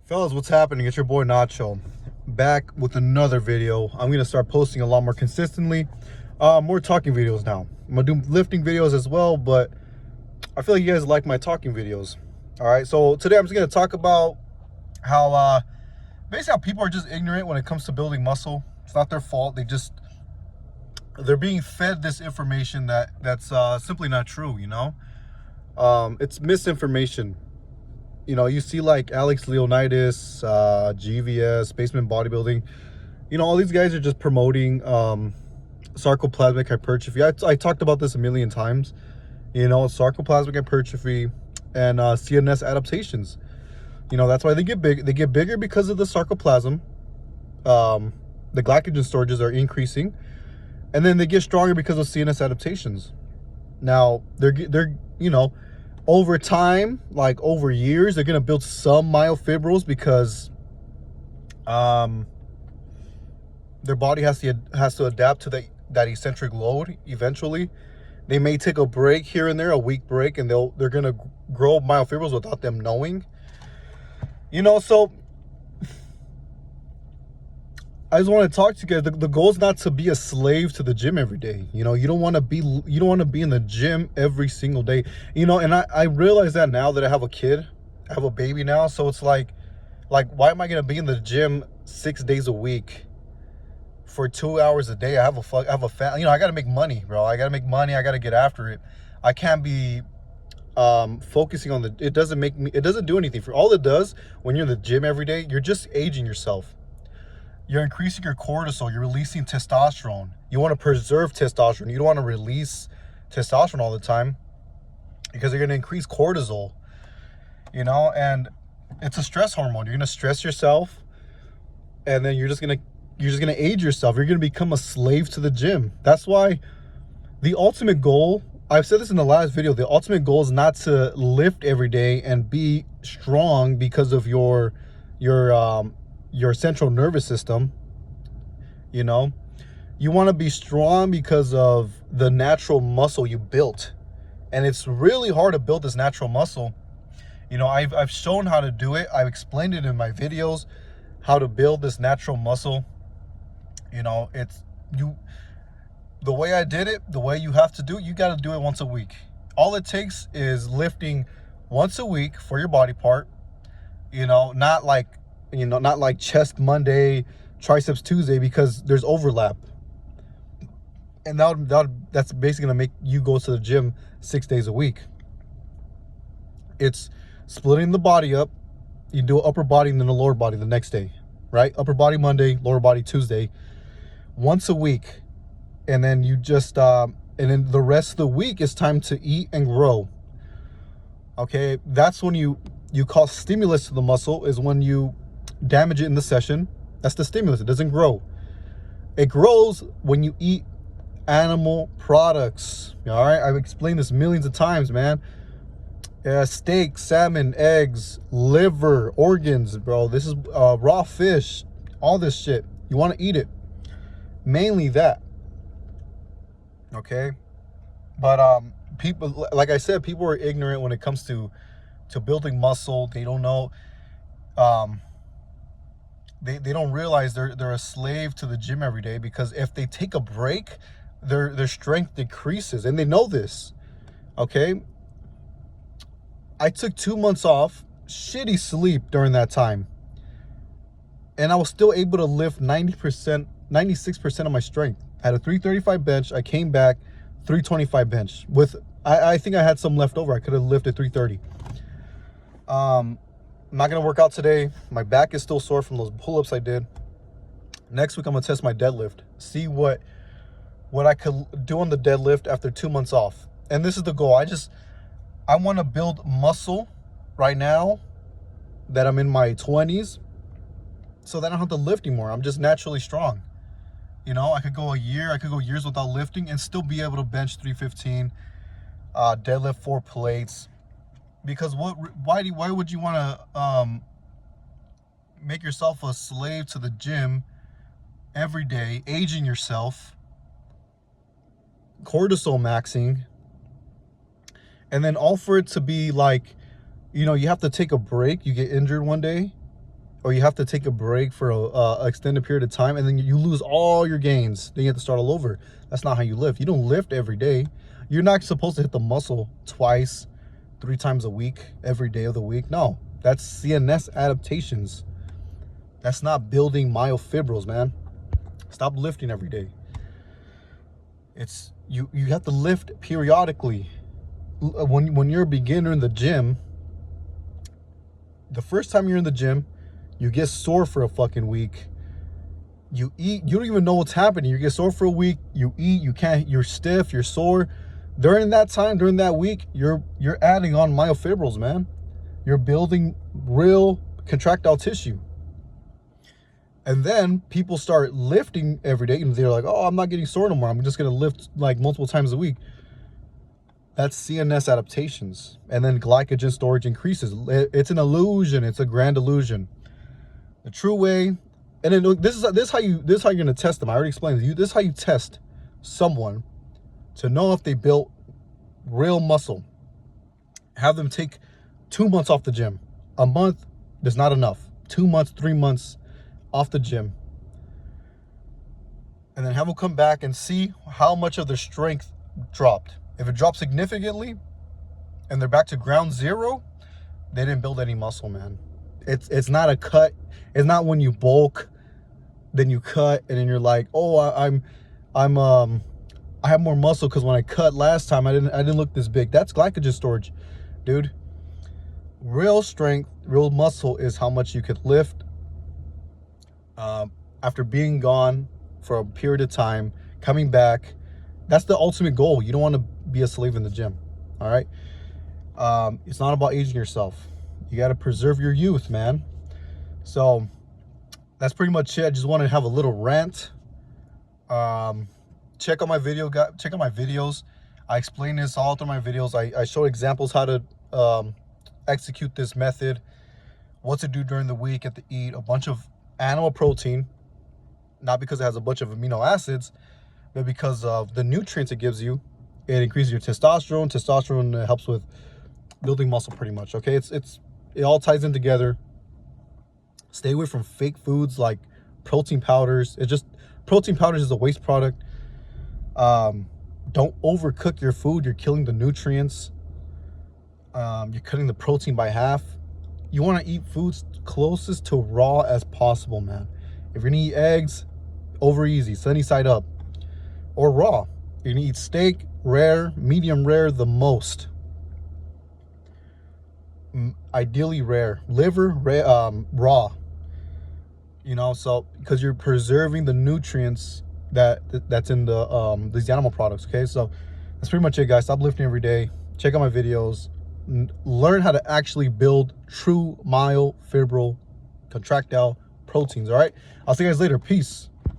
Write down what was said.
Fellas, what's happening? It's your boy Nacho, back with another video. I'm gonna start posting a lot more consistently, more talking videos now. I'm gonna do lifting videos as well, but I feel like you guys like my talking videos. All right, so today I'm just gonna talk about how basically how people are just ignorant when it comes to building muscle. It's not their fault. They're being fed this information that's simply not true. It's misinformation. You see like Alex Leonidas, GVS, Basement Bodybuilding. All these guys are just promoting sarcoplasmic hypertrophy. I talked about this a million times. Sarcoplasmic hypertrophy and CNS adaptations. That's why they get big. They get bigger because of the sarcoplasm. The glycogen storages are increasing, and then they get stronger because of CNS adaptations. Now they're over time, like over years, they're gonna build some myofibrils because their body has to adapt to that eccentric load eventually. They may take a break here and there, a week break, and they're gonna grow myofibrils without them knowing. So I just want to talk to you guys. The goal is not to be a slave to the gym every day. You don't want to be in the gym every single day. And I realize that now that I have a kid, I have a baby now. So it's like why am I gonna be in the gym 6 days a week for 2 hours a day? I have a family. I gotta make money, bro. I gotta make money. I gotta get after it. I can't be focusing on it doesn't do anything for all it does. When you're in the gym every day, you're just aging yourself. You're increasing your cortisol. You're releasing testosterone. You want to preserve testosterone. You don't want to release testosterone all the time because you're going to increase cortisol, and it's a stress hormone. You're going to stress yourself, and then you're just going to age yourself. You're going to become a slave to the gym. That's why the ultimate goal, I've said this in the last video, the ultimate goal is not to lift every day and be strong because of your central nervous system. You want to be strong because of the natural muscle you built, and it's really hard to build this natural muscle. I've shown how to do it. I've explained it in my videos, how to build this natural muscle. The way I did it, the way you have to do it, you got to do it once a week. All it takes is lifting once a week for your body part. Not like chest Monday, triceps Tuesday, because there's overlap. And that's basically gonna make you go to the gym 6 days a week. It's splitting the body up. You do upper body and then the lower body the next day, right? Upper body Monday, lower body Tuesday, once a week. And then you just, and then the rest of the week is time to eat and grow. Okay, that's when you cause stimulus to the muscle, is when you damage it in the session. That's the stimulus. It doesn't grow. It grows when you eat animal products. All right, I've explained this millions of times, man. Steak, salmon, eggs, liver, organs, bro. This is raw fish, all this shit. You want to eat it. Mainly that. Okay, but people, like I said, people are ignorant when it comes to building muscle. They don't know. They don't realize they're a slave to the gym every day, because if they take a break, their strength decreases, and they know this. Okay, I took 2 months off, shitty sleep during that time, and I was still able to lift 90%, 96% of my strength. I had a 335 bench. I came back 325 bench with, I think I had some left over. I could have lifted 330. I'm not gonna work out today. My back is still sore from those pull-ups I did. Next week I'm gonna test my deadlift, see what I could do on the deadlift after 2 months off. And this is the goal. I want to build muscle right now that I'm in my 20s, so that I don't have to lift anymore. I'm just naturally strong. I could go a year, I could go years without lifting and still be able to bench 315, deadlift 4 plates. Because why would you want to make yourself a slave to the gym every day, aging yourself, cortisol maxing, and then all for it to be like, you have to take a break, you get injured one day, or you have to take a break for a extended period of time, and then you lose all your gains. Then you have to start all over. That's not how you lift. You don't lift every day. You're not supposed to hit the muscle twice, 3 times a week, every day of the week. No, that's CNS adaptations. That's not building myofibrils, man. Stop lifting every day. It's you have to lift periodically. When you're a beginner in the gym, the first time you're in the gym, you get sore for a fucking week. You eat, you don't even know what's happening. You get sore for a week, you eat, you're stiff, you're sore. During that time, during that week, you're adding on myofibrils, man. You're building real contractile tissue. And then people start lifting every day and they're like, oh, I'm not getting sore no more. I'm just gonna lift like multiple times a week. That's CNS adaptations. And then glycogen storage increases. It's an illusion. It's a grand illusion. The true way, and then this is how you're gonna test them. I already explained to you. This is how you test someone to know if they built real muscle. Have them take 2 months off the gym. A month is not enough. 2 months, 3 months off the gym. And then have them come back and see how much of their strength dropped. If it dropped significantly and they're back to ground zero, they didn't build any muscle, man. It's not a cut. It's not when you bulk, then you cut, and then you're like, oh, I have more muscle because when I cut last time, I didn't look this big. That's glycogen storage, dude. Real strength, real muscle is how much you could lift after being gone for a period of time, coming back. That's the ultimate goal. You don't want to be a slave in the gym. All right. It's not about aging yourself. You got to preserve your youth, man. So that's pretty much it. I just wanted to have a little rant. Check out my video. Check out my videos. I explain this all through my videos. I show examples how to execute this method, what to do during the week, and to eat a bunch of animal protein, not because it has a bunch of amino acids, but because of the nutrients it gives you. It increases your testosterone. Testosterone helps with building muscle pretty much. Okay, it all ties in together. Stay away from fake foods like protein powders. Protein powders is a waste product. Don't overcook your food. You're killing the nutrients. You're cutting the protein by half. You want to eat foods closest to raw as possible, man. If you're gonna eat eggs, over easy, sunny side up, or raw. You're gonna eat steak, rare, medium rare, the most. Ideally rare. Liver, raw. You know, so because you're preserving the nutrients that's in the these animal products. Okay, so that's pretty much it, guys. Stop lifting every day. Check out my videos. Learn how to actually build true myofibril contractile proteins. All right, I'll see you guys later. Peace.